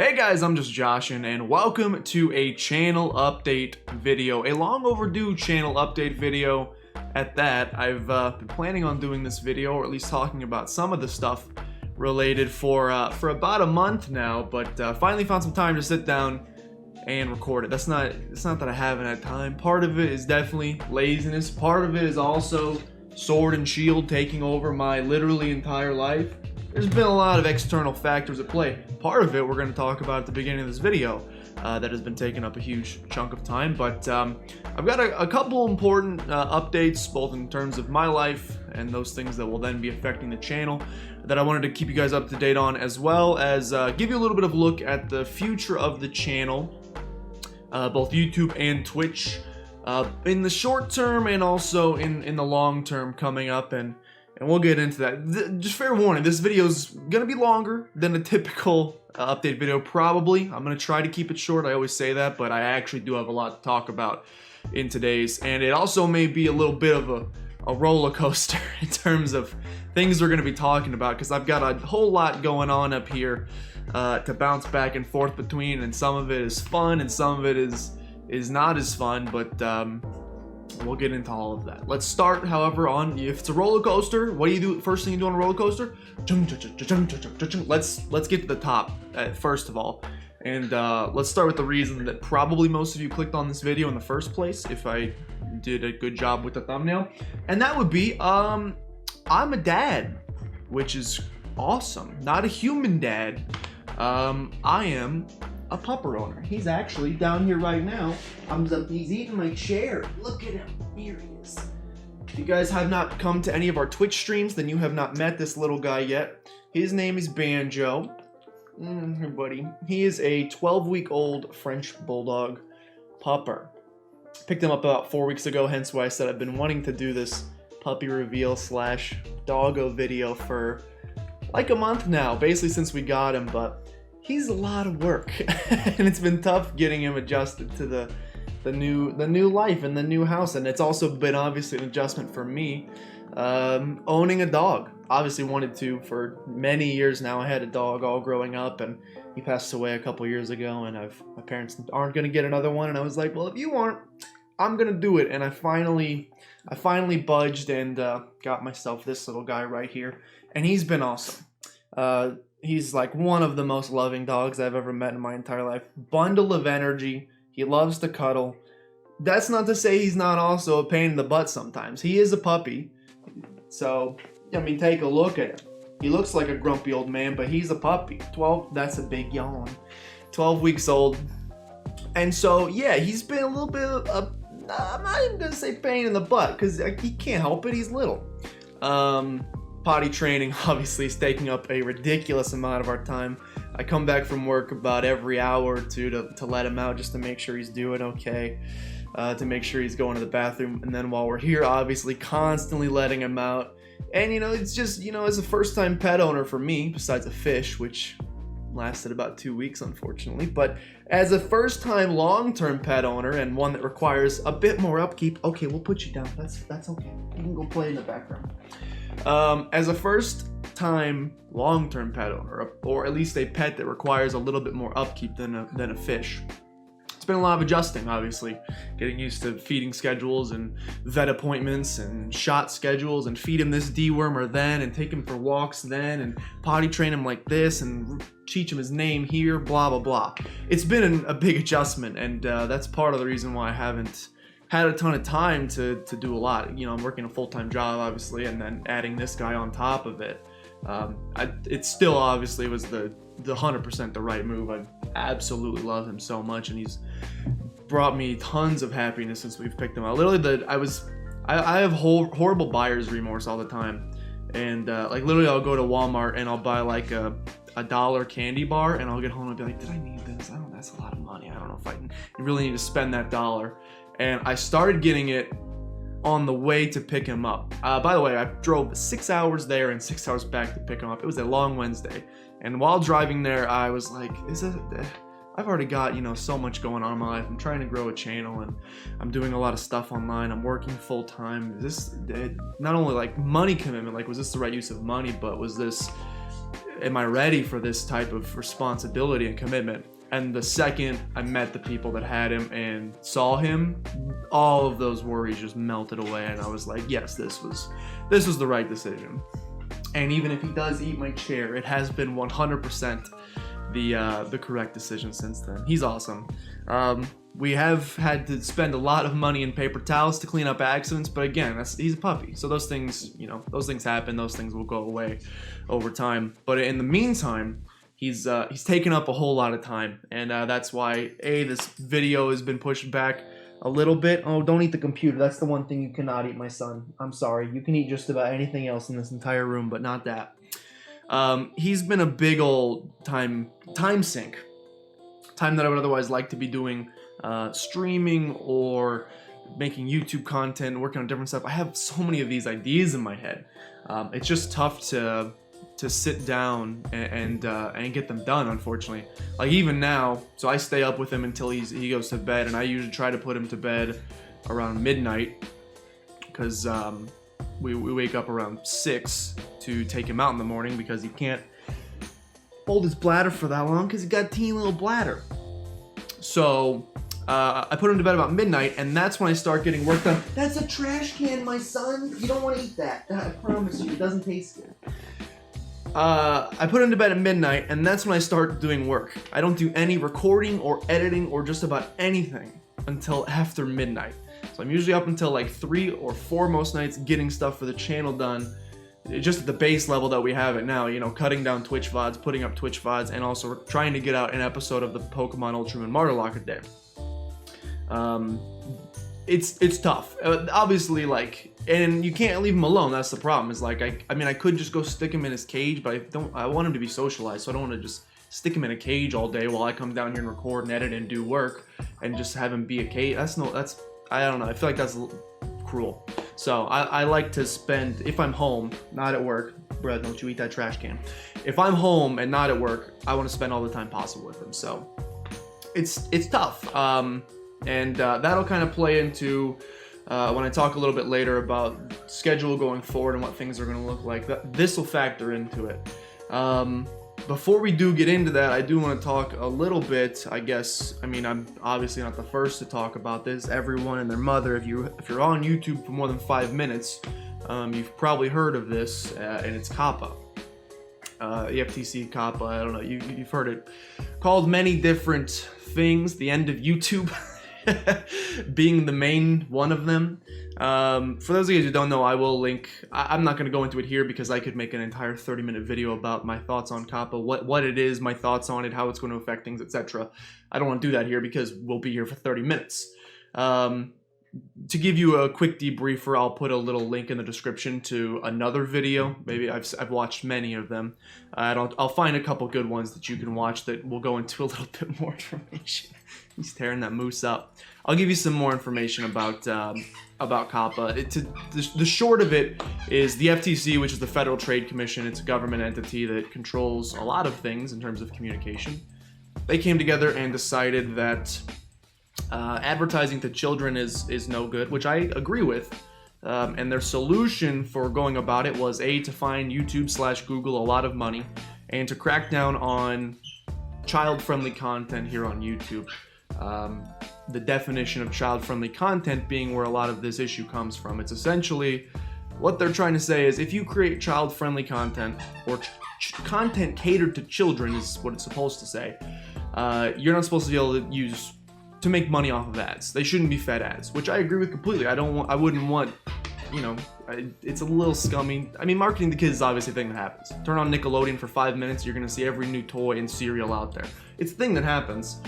Hey guys, I'm just Joshin, and welcome to a channel update video, a long overdue channel update video at that. I've been planning on doing this video, or at least talking about some of the stuff related for about a month now, but finally found some time to sit down and record it. It's not that I haven't had time. Part of it is definitely laziness. Part of it is also sword and shield taking over my literally entire life. There's been a lot of external factors at play. Part of it we're going to talk about at the beginning of this video that has been taking up a huge chunk of time, but I've got a couple important updates, both in terms of my life and those things that will then be affecting the channel, that I wanted to keep you guys up to date on, as well as give you a little bit of a look at the future of the channel, both YouTube and Twitch, in the short term and also in the long term coming up, and we'll get into that. Just fair warning, this video is gonna be longer than a typical update video, probably. I'm gonna try to keep it short, I always say that, but I actually do have a lot to talk about in today's, and it also may be a little bit of a roller coaster in terms of things we're gonna be talking about, because I've got a whole lot going on up here to bounce back and forth between, and some of it is fun and some of it is not as fun, but we'll get into all of that. Let's start, however, on if it's a roller coaster, what do you do? First thing you do on a roller coaster? Let's get to the top first of all, and let's start with the reason that probably most of you clicked on this video in the first place, if I did a good job with the thumbnail, and that would be I'm a dad, which is awesome. Not a human dad. I am a pupper owner. He's actually down here right now. He's eating my chair. Look at him. Here he is. If you guys have not come to any of our Twitch streams, then you have not met this little guy yet. His name is Banjo. Hey, buddy. He is a 12-week-old French bulldog pupper. Picked him up about 4 weeks ago, hence why I said I've been wanting to do this puppy reveal slash doggo video for like a month now, basically since we got him, but he's a lot of work, and it's been tough getting him adjusted to the new life and the new house, and it's also been obviously an adjustment for me owning a dog. Obviously wanted to for many years now. I had a dog all growing up, and he passed away a couple years ago, and my parents aren't gonna get another one, and I was like, well, if you aren't, I'm gonna do it, and I finally budged and got myself this little guy right here, and he's been awesome. He's like one of the most loving dogs I've ever met in my entire life. Bundle of energy. He loves to cuddle. That's not to say he's not also a pain in the butt sometimes. He is a puppy. So, I mean, take a look at him. He looks like a grumpy old man, but he's a puppy. 12, that's a big yawn. 12 weeks old. And so, yeah, he's been a little bit of, I'm not even going to say pain in the butt, because he can't help it. He's little. Potty training obviously is taking up a ridiculous amount of our time. I come back from work about every hour or two to let him out, just to make sure he's doing okay, to make sure he's going to the bathroom, and then while we're here, obviously constantly letting him out. And it's just, as a first-time pet owner for me, besides a fish, which lasted about 2 weeks unfortunately, but as a first-time long-term pet owner, and one that requires a bit more upkeep. Okay, we'll put you down, that's okay, you can go play in the background. As a first-time long-term pet owner, or at least a pet that requires a little bit more upkeep than a fish, it's been a lot of adjusting, obviously. Getting used to feeding schedules and vet appointments and shot schedules, and feed him this dewormer then, and take him for walks then, and potty train him like this, and teach him his name here, blah, blah, blah. It's been a big adjustment, and that's part of the reason why I haven't had a ton of time to do a lot. I'm working a full-time job, obviously, and then adding this guy on top of it. It still obviously was the 100% the right move. I absolutely love him so much, and he's brought me tons of happiness since we've picked him up. Literally, I have horrible buyer's remorse all the time, and like literally I'll go to Walmart and I'll buy like a $1 candy bar, and I'll get home and be like, did I need this? That's a lot of money. I don't know if I really need to spend that $1. And I started getting it on the way to pick him up. By the way, I drove 6 hours there and 6 hours back to pick him up. It was a long Wednesday. And while driving there, I was like, I've already got, so much going on in my life. I'm trying to grow a channel, and I'm doing a lot of stuff online. I'm working full time. This, not only like money commitment, like was this the right use of money, but was this am I ready for this type of responsibility and commitment? And the second I met the people that had him and saw him, all of those worries just melted away, and I was like, yes, this was the right decision. And even if he does eat my chair, it has been 100% the correct decision since then. He's awesome. We have had to spend a lot of money in paper towels to clean up accidents, but again, he's a puppy, so those things, you know, those things happen. Those things will go away over time. But in the meantime, he's taken up a whole lot of time, and that's why this video has been pushed back a little bit. Oh, don't eat the computer. That's the one thing you cannot eat, my son. I'm sorry. You can eat just about anything else in this entire room, but not that. He's been a big old time sink. Time that I would otherwise like to be doing streaming or making YouTube content, working on different stuff. I have so many of these ideas in my head. It's just tough to sit down and get them done, unfortunately. Like even now, so I stay up with him until he goes to bed, and I usually try to put him to bed around midnight, because we wake up around 6 to take him out in the morning, because he can't hold his bladder for that long because he got a teeny little bladder. So I put him to bed about midnight, and that's when I start getting work done. That's a trash can, my son. You don't want to eat that. I promise you, it doesn't taste good. I put him to bed at midnight, and that's when I start doing work. I don't do any recording or editing or just about anything until after midnight. So I'm usually up until like 3 or 4 most nights getting stuff for the channel done, just at the base level that we have it now, you know, cutting down Twitch VODs, putting up Twitch VODs, and also trying to get out an episode of the Pokemon Ultra Moon Martylock a day. It's tough. Obviously, like, and you can't leave him alone. That's the problem. Is like, I mean, I could just go stick him in his cage, but I want him to be socialized, so I don't want to just stick him in a cage all day while I come down here and record and edit and do work and just have him be a cage. I don't know. I feel like that's cruel. So I like to spend, if I'm home, not at work, bruh, don't you eat that trash can. If I'm home and not at work, I want to spend all the time possible with him. So it's tough. And that'll kind of play into when I talk a little bit later about schedule going forward and what things are going to look like. This will factor into it. Before we do get into that, I do want to talk a little bit, I guess. I mean, I'm obviously not the first to talk about this. Everyone and their mother, if you're on YouTube for more than 5 minutes, you've probably heard of this, and it's COPPA. The FTC COPPA, I don't know, you've heard it called many different things, the end of YouTube being the main one of them. For those of you who don't know, I will link, I'm not going to go into it here because I could make an entire 30-minute video about my thoughts on COPPA, what it is, my thoughts on it, how it's going to affect things, etc. I don't want to do that here because we'll be here for 30 minutes. To give you a quick debriefer, I'll put a little link in the description to another video. Maybe I've watched many of them. I'll find a couple good ones that you can watch that will go into a little bit more information. He's tearing that moose up. I'll give you some more information about COPPA. The short of it is the FTC, which is the Federal Trade Commission. It's a government entity that controls a lot of things in terms of communication. They came together and decided that advertising to children is no good, which I agree with. And their solution for going about it was to fine YouTube/Google a lot of money, and to crack down on child-friendly content here on YouTube. The definition of child-friendly content being where a lot of this issue comes from. It's essentially, what they're trying to say is, if you create child-friendly content, or content catered to children is what it's supposed to say, you're not supposed to be able to make money off of ads. They shouldn't be fed ads, which I agree with completely. I wouldn't want, you know, it's a little scummy. I mean, marketing to kids is obviously a thing that happens. Turn on Nickelodeon for 5 minutes, you're gonna see every new toy and cereal out there. It's a thing that happens.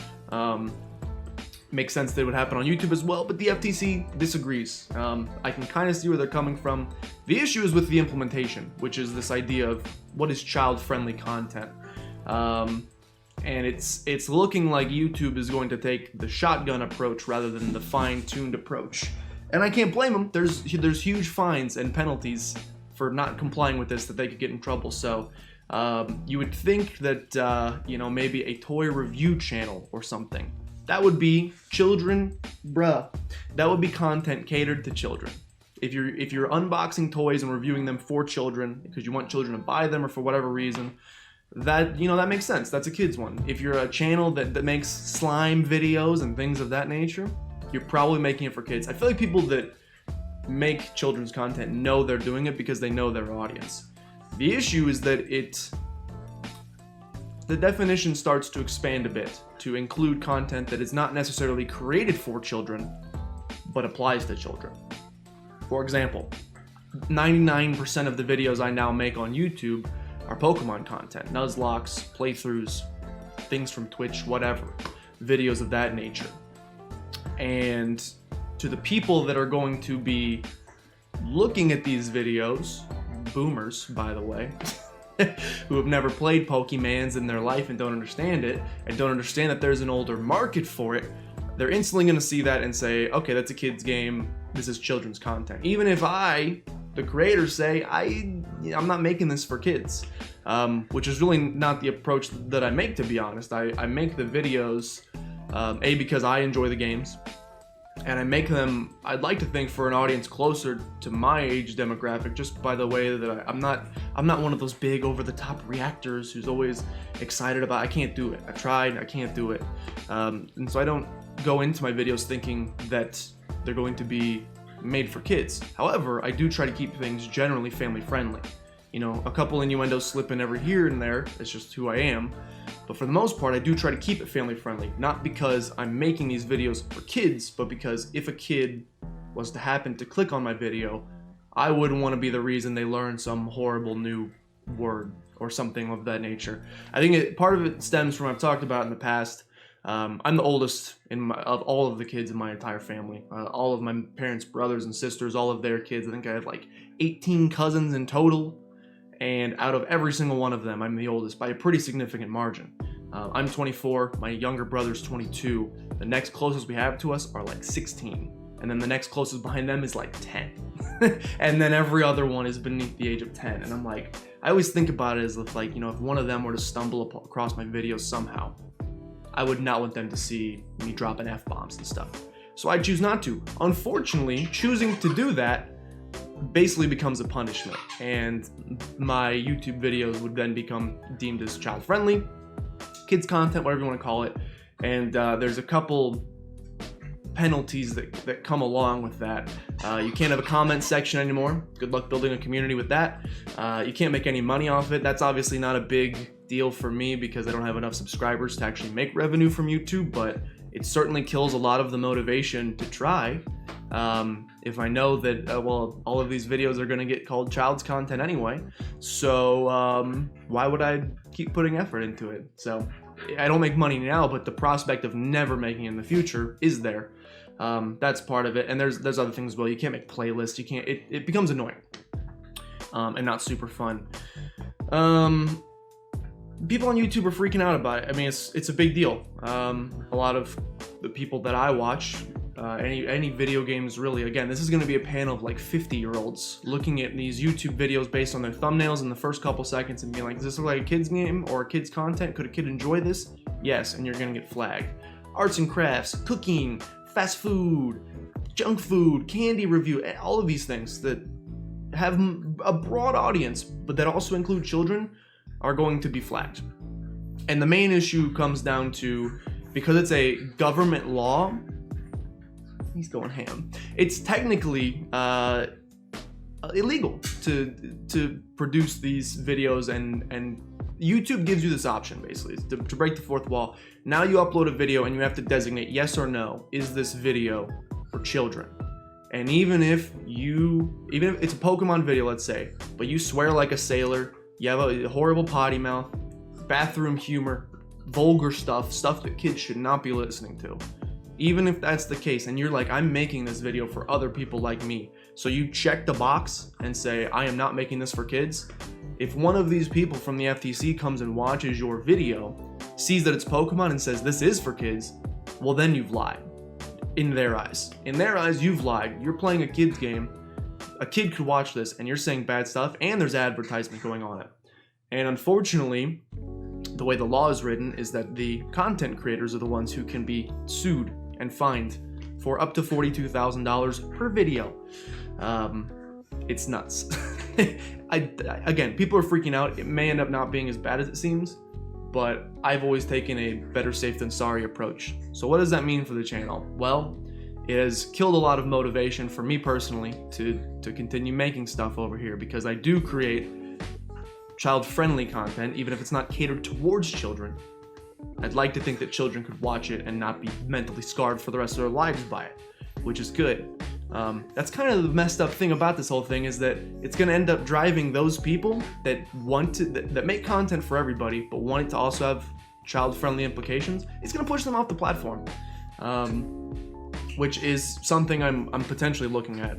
Makes sense that it would happen on YouTube as well, but the FTC disagrees. I can kind of see where they're coming from. The issue is with the implementation, which is this idea of what is child-friendly content. And it's looking like YouTube is going to take the shotgun approach rather than the fine-tuned approach. And I can't blame them. There's huge fines and penalties for not complying with this that they could get in trouble. So you would think that you know, maybe a toy review channel or something. That would be children, bruh. That would be content catered to children. If you're unboxing toys and reviewing them for children because you want children to buy them or for whatever reason, that, you know, that makes sense. That's a kid's one. If you're a channel that makes slime videos and things of that nature, you're probably making it for kids. I feel like people that make children's content know they're doing it because they know their audience. The issue is that the definition starts to expand a bit to include content that is not necessarily created for children, but applies to children. For example, 99% of the videos I now make on YouTube are Pokemon content, Nuzlocks, playthroughs, things from Twitch, whatever, videos of that nature. And to the people that are going to be looking at these videos, boomers, by the way, who have never played Pokemans in their life and don't understand it, and don't understand that there's an older market for it, they're instantly going to see that and say, okay, that's a kid's game, this is children's content. Even if I, the creator, say, I'm not making this for kids, which is really not the approach that I make, to be honest. I make the videos, A, because I enjoy the games, and I make them, I'd like to think, for an audience closer to my age demographic, just by the way that I'm not one of those big over-the-top reactors who's always excited about, I can't do it. I tried, I can't do it. And so I don't go into my videos thinking that they're going to be made for kids. However, I do try to keep things generally family-friendly. You know, a couple innuendos slip in every here and there, it's just who I am. But for the most part, I do try to keep it family-friendly. Not because I'm making these videos for kids, but because if a kid was to happen to click on my video, I wouldn't want to be the reason they learn some horrible new word or something of that nature. I think part of it stems from, I've talked about in the past, I'm the oldest of all of the kids in my entire family. All of my parents' brothers and sisters, all of their kids. I think I have like 18 cousins in total. And out of every single one of them, I'm the oldest by a pretty significant margin. I'm 24, my younger brother's 22. The next closest we have to us are like 16. And then the next closest behind them is like 10. And then every other one is beneath the age of 10. And I'm like, I always think about it as if, like, you know, if one of them were to stumble across my videos somehow, I would not want them to see me dropping F-bombs and stuff. So I choose not to. Unfortunately, choosing to do that basically becomes a punishment, and my YouTube videos would then become deemed as child-friendly, kids content, whatever you want to call it. And there's a couple penalties that come along with that. You can't have a comment section anymore. Good luck building a community with that. You can't make any money off it. That's obviously not a big deal for me because I don't have enough subscribers to actually make revenue from YouTube, but it certainly kills a lot of the motivation to try. If I know that, well, all of these videos are going to get called child's content anyway, so why would I keep putting effort into it? So I don't make money now, but the prospect of never making it in the future is there. That's part of it, and there's other things as well. You can't make playlists. You can't. It becomes annoying and not super fun. People on YouTube are freaking out about it. I mean, it's a big deal. A lot of the people that I watch, any video games really, again, this is going to be a panel of like 50-year-olds looking at these YouTube videos based on their thumbnails in the first couple seconds and being like, does this look like a kid's game or a kid's content? Could a kid enjoy this? Yes, and you're going to get flagged. Arts and crafts, cooking, fast food, junk food, candy review, all of these things that have a broad audience, but that also include children, are going to be flagged. And the main issue comes down to, because it's a government law, he's going ham, it's technically illegal to produce these videos, and YouTube gives you this option basically to break the fourth wall. Now you upload a video and you have to designate yes or no, is this video for children? And even if it's a Pokemon video, let's say, but you swear like a sailor, you have a horrible potty mouth, bathroom humor, vulgar stuff that kids should not be listening to. Even if that's the case, and you're like, I'm making this video for other people like me, so you check the box and say, I am not making this for kids. If one of these people from the FTC comes and watches your video, sees that it's Pokemon and says this is for kids, well then you've lied. In their eyes. In their eyes, you've lied. You're playing a kid's game. A kid could watch this and you're saying bad stuff, and there's advertisement going on it. And unfortunately, the way the law is written is that the content creators are the ones who can be sued and fined for up to $42,000 per video. it's nuts. Again, people are freaking out. It may end up not being as bad as it seems, but I've always taken a better safe than sorry approach. So what does that mean for the channel? Well, it has killed a lot of motivation for me personally to continue making stuff over here, because I do create child-friendly content, even if it's not catered towards children. I'd like to think that children could watch it and not be mentally scarred for the rest of their lives by it, which is good. That's kind of the messed up thing about this whole thing, is that it's going to end up driving those people that want to, that make content for everybody, but want it to also have child-friendly implications. It's going to push them off the platform, which is something I'm potentially looking at.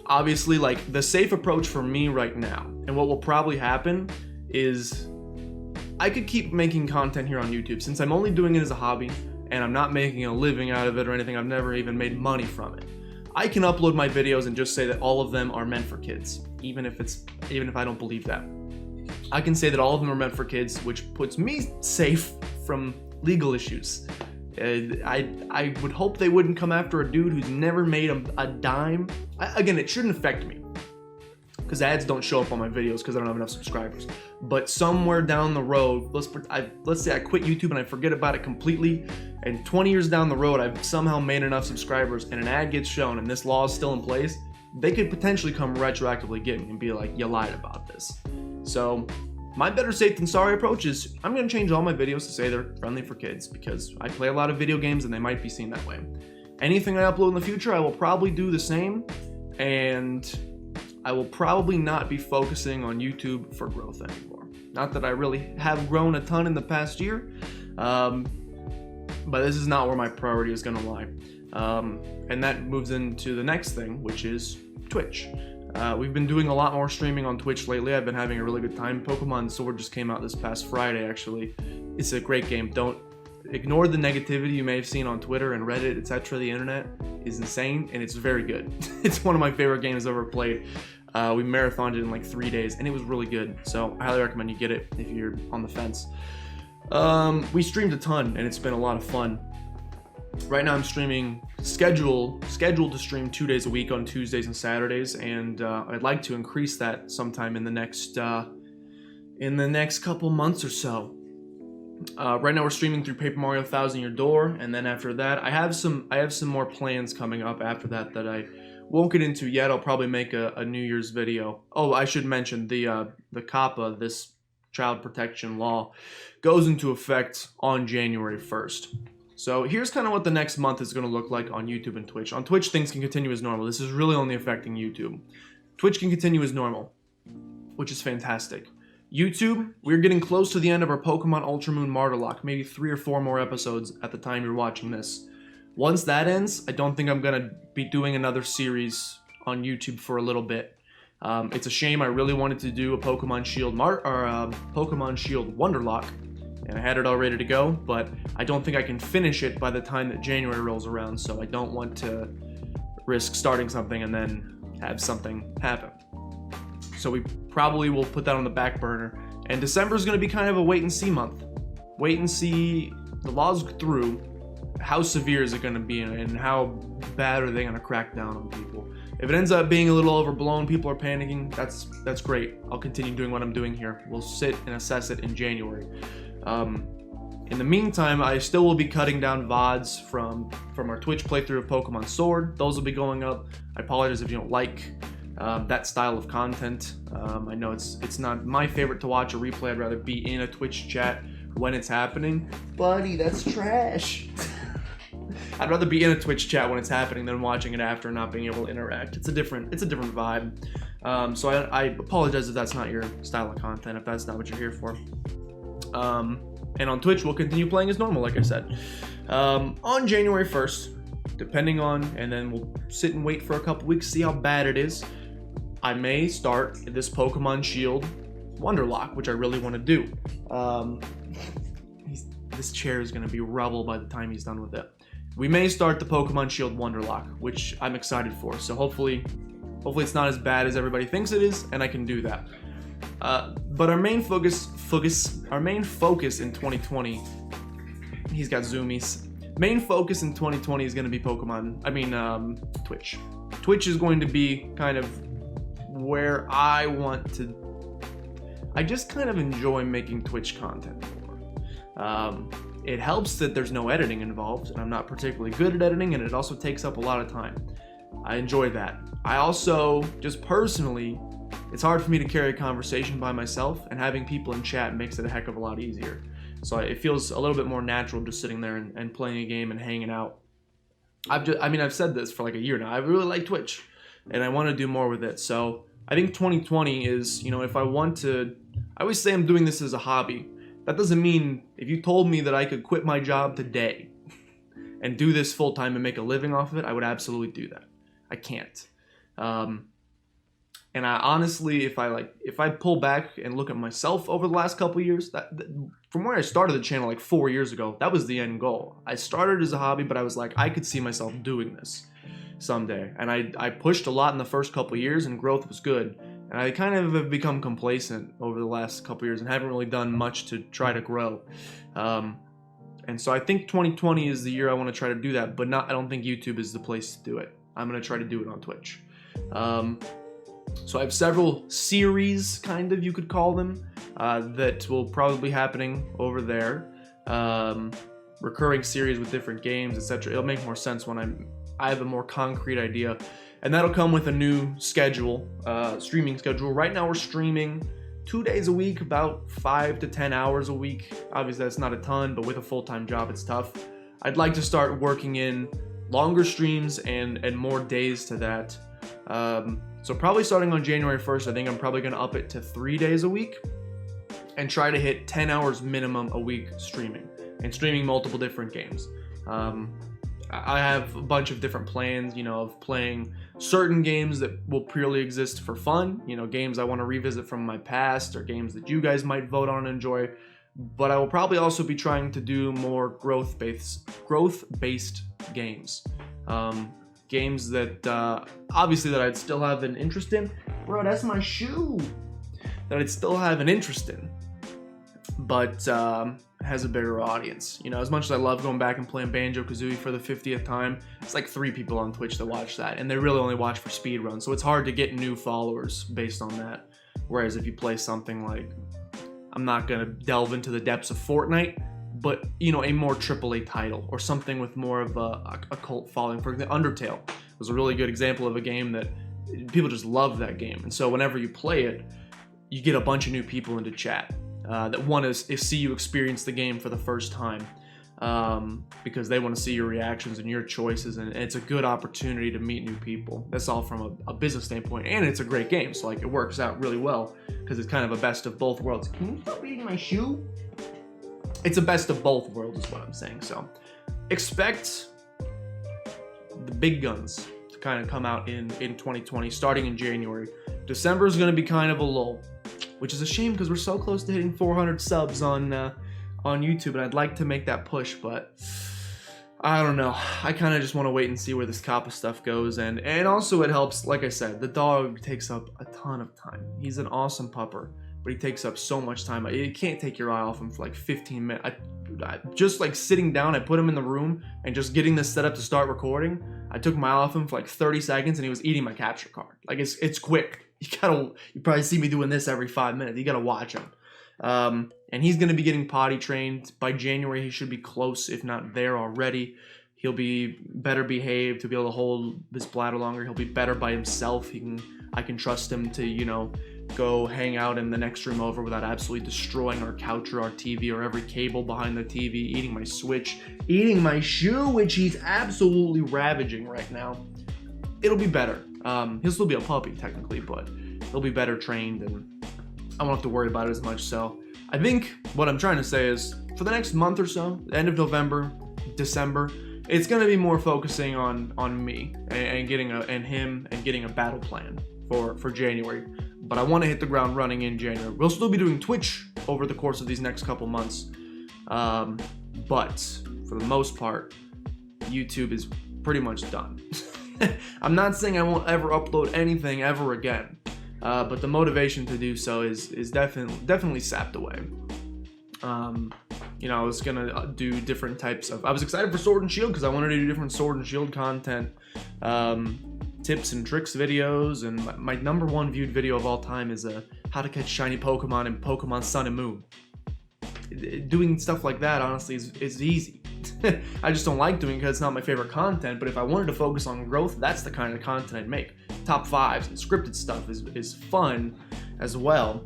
Obviously, like, the safe approach for me right now, and what will probably happen is I could keep making content here on YouTube, since I'm only doing it as a hobby and I'm not making a living out of it or anything. I've never even made money from it. I can upload my videos and just say that all of them are meant for kids, even if I don't believe that. I can say that all of them are meant for kids, which puts me safe from legal issues. I would hope they wouldn't come after a dude who's never made a dime. Again, it shouldn't affect me, because ads don't show up on my videos because I don't have enough subscribers. But somewhere down the road, let's say I quit YouTube and I forget about it completely, and 20 years down the road I've somehow made enough subscribers and an ad gets shown and this law is still in place, they could potentially come retroactively get me and be like, you lied about this. So my better safe than sorry approach is I'm going to change all my videos to say they're friendly for kids, because I play a lot of video games and they might be seen that way. Anything I upload in the future, I will probably do the same, and I will probably not be focusing on YouTube for growth anymore. Not that I really have grown a ton in the past year, but this is not where my priority is going to lie. And that moves into the next thing, which is Twitch. We've been doing a lot more streaming on Twitch lately. I've been having a really good time. Pokemon Sword just came out this past Friday, actually. It's a great game. Don't ignore the negativity you may have seen on Twitter and Reddit, etc. The internet is insane, and it's very good. It's one of my favorite games I've ever played. We marathoned it in like 3 days, and it was really good. So I highly recommend you get it if you're on the fence. We streamed a ton, and it's been a lot of fun. Right now I'm streaming, scheduled to stream 2 days a week on Tuesdays and Saturdays, and I'd like to increase that sometime in the next couple months or so. Right now we're streaming through Paper Mario Thousand Year Door, and then after that I have some more plans coming up after that I won't get into yet. I'll probably make a New Year's video. Oh, I should mention the COPPA, this child protection law, goes into effect on January 1st. So here's kind of what the next month is going to look like on YouTube and Twitch. On Twitch, things can continue as normal. This is really only affecting YouTube. Twitch can continue as normal, which is fantastic. YouTube, we're getting close to the end of our Pokemon Ultra Moon Martylock, maybe 3 or 4 more episodes at the time you're watching this. Once that ends, I don't think I'm going to be doing another series on YouTube for a little bit. It's a shame. I really wanted to do a Pokemon Shield Pokemon Shield Wonderlock, and I had it all ready to go, but I don't think I can finish it by the time that January rolls around, so I don't want to risk starting something and then have something happen. So we probably will put that on the back burner, and December is going to be kind of a wait-and-see month. Wait and see the laws through. How severe is it going to be, and how bad are they going to crack down on people? If it ends up being a little overblown, people are panicking, that's great. I'll continue doing what I'm doing here. We'll sit and assess it in January. In the meantime, I still will be cutting down VODs from our Twitch playthrough of Pokemon Sword. Those will be going up. I apologize if you don't like that style of content. I know it's not my favorite to watch a replay. I'd rather be in a Twitch chat when it's happening. Buddy, that's trash. I'd rather be in a Twitch chat when it's happening than watching it after and not being able to interact. It's a different vibe. So I apologize if that's not your style of content, if that's not what you're here for. And on Twitch, we'll continue playing as normal, like I said. On January 1st, depending on, and then we'll sit and wait for a couple weeks, see how bad it is, I may start this Pokemon Shield Wonderlock, which I really want to do. This chair is going to be rubble by the time he's done with it. We may start the Pokemon Shield Wonderlock, which I'm excited for. So hopefully it's not as bad as everybody thinks it is, and I can do that. But our main focus in 2020, he's got zoomies. Main focus in 2020 is going to be Twitch. Twitch is going to be kind of where I just kind of enjoy making Twitch content more. It helps that there's no editing involved, and I'm not particularly good at editing, and it also takes up a lot of time. I enjoy that. I also, just personally, it's hard for me to carry a conversation by myself, and having people in chat makes it a heck of a lot easier. So it feels a little bit more natural just sitting there and playing a game and hanging out. I've said this for like a year now. I really like Twitch, and I want to do more with it. So I think 2020 is, if I want to, I always say I'm doing this as a hobby. That doesn't mean, if you told me that I could quit my job today and do this full time and make a living off of it, I would absolutely do that. I can't. And I honestly, if I pull back and look at myself over the last couple of years, from where I started the channel like 4 years ago, that was the end goal. I started as a hobby, but I was like, I could see myself doing this someday. And I pushed a lot in the first couple of years, and growth was good. And I kind of have become complacent over the last couple of years and haven't really done much to try to grow. And so I think 2020 is the year I want to try to do that, but I don't think YouTube is the place to do it. I'm going to try to do it on Twitch. So I have several series, kind of, you could call them, that will probably be happening over there. Recurring series with different games, etc. It'll make more sense when I have a more concrete idea. And that'll come with a new schedule, streaming schedule. Right now we're streaming 2 days a week, about 5 to 10 hours a week. Obviously that's not a ton, but with a full-time job it's tough. I'd like to start working in longer streams and more days to that. So probably starting on January 1st, I think I'm probably gonna up it to 3 days a week and try to hit 10 hours minimum a week streaming, and streaming multiple different games. I have a bunch of different plans, of playing certain games that will purely exist for fun, games I want to revisit from my past, or games that you guys might vote on and enjoy. But I will probably also be trying to do more growth-based games. Games that, obviously, that I'd still have an interest in. Bro, that's my shoe! That I'd still have an interest in, but has a bigger audience. As much as I love going back and playing Banjo-Kazooie for the 50th time, it's like 3 people on Twitch that watch that, and they really only watch for speedruns, so it's hard to get new followers based on that. Whereas if you play something like, I'm not gonna delve into the depths of Fortnite, but a more AAA title, or something with more of a cult following. For example, Undertale was a really good example of a game that people just love that game, and so whenever you play it, you get a bunch of new people into chat that want to see you experience the game for the first time, because they want to see your reactions and your choices, and it's a good opportunity to meet new people. That's all from a business standpoint, and it's a great game, so it works out really well because it's kind of a best of both worlds. Can you stop reading my shoe? It's a best of both worlds is what I'm saying. So expect the big guns to kind of come out in 2020, starting in January. December is going to be kind of a lull, which is a shame because we're so close to hitting 400 subs on YouTube, and I'd like to make that push, but I don't know. I kind of just want to wait and see where this COPPA stuff goes, and also it helps, like I said, the dog takes up a ton of time. He's an awesome pupper, but he takes up so much time. You can't take your eye off him for like 15 minutes. I just like sitting down, I put him in the room and just getting this set up to start recording. I took my eye off him for like 30 seconds and he was eating my capture card. Like it's quick. You probably see me doing this every 5 minutes. You gotta watch him. And he's gonna be getting potty trained. By January, he should be close, if not there already. He'll be better behaved. He'll be able to hold his bladder longer. He'll be better by himself. I can trust him to, go hang out in the next room over without absolutely destroying our couch or our TV or every cable behind the TV, eating my Switch, eating my shoe, which he's absolutely ravaging right now. It'll be better. He'll still be a puppy technically, but he'll be better trained and I won't have to worry about it as much. So I think what I'm trying to say is for the next month or so, the end of November, December, it's going to be more focusing on me and getting a battle plan for January. But I want to hit the ground running in January. We'll still be doing Twitch over the course of these next couple months. But for the most part, YouTube is pretty much done. I'm not saying I won't ever upload anything ever again. But the motivation to do so is definitely sapped away. I was gonna do different types of. I was excited for Sword and Shield because I wanted to do different Sword and Shield content. tips and tricks videos, and my #1 viewed video of all time is how to catch shiny Pokemon in Pokemon Sun and Moon. Doing stuff like that, honestly, is easy. I just don't like doing it because it's not my favorite content, but if I wanted to focus on growth, that's the kind of content I'd make. Top 5s and scripted stuff is fun as well.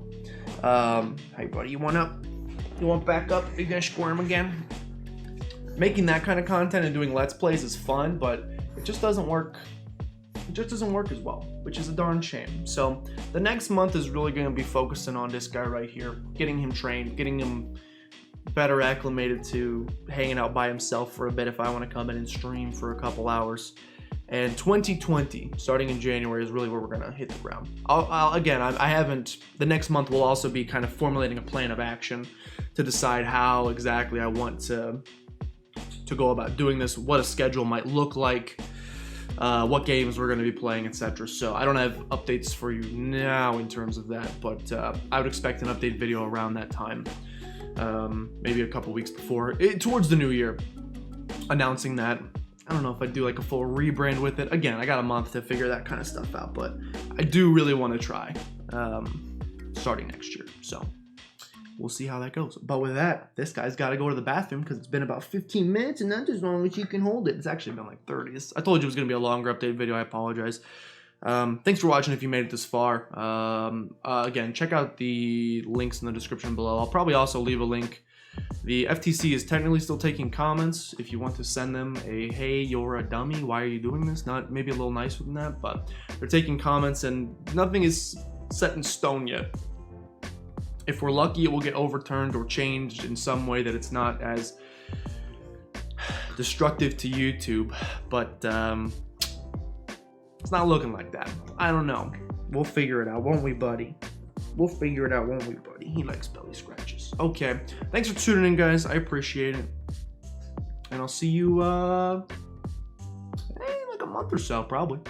Hey buddy, you want back up? Are you gonna squirm again? Making that kind of content and doing Let's Plays is fun, but it just doesn't work. It just doesn't work as well, which is a darn shame. So the next month is really going to be focusing on this guy right here, getting him trained, getting him better acclimated to hanging out by himself for a bit if I want to come in and stream for a couple hours. And 2020, starting in January, is really where we're gonna hit the ground. I haven't. The next month will also be kind of formulating a plan of action to decide how exactly I want to go about doing this, what a schedule might look like, what games we're going to be playing, etc. So I don't have updates for you now in terms of that, but I would expect an update video around that time, maybe a couple weeks before, towards the new year, announcing that. I don't know if I'd do like a full rebrand with it. Again, I got a month to figure that kind of stuff out, but I do really want to try starting next year. So we'll see how that goes. But with that, this guy's got to go to the bathroom because it's been about 15 minutes and that's as long as you can hold it. It's actually been like 30. I told you it was going to be a longer update video. I apologize. Thanks for watching if you made it this far. Again, check out the links in the description below. I'll probably also leave a link. The FTC is technically still taking comments. If you want to send them a, hey, you're a dummy, why are you doing this? Not maybe a little nicer than that, but they're taking comments and nothing is set in stone yet. If we're lucky, it will get overturned or changed in some way that it's not as destructive to YouTube, but it's not looking like that. I don't know. We'll figure it out, won't we, buddy? We'll figure it out, won't we, buddy? He likes belly scratches. Okay, thanks for tuning in, guys. I appreciate it. And I'll see you, like a month or so, probably.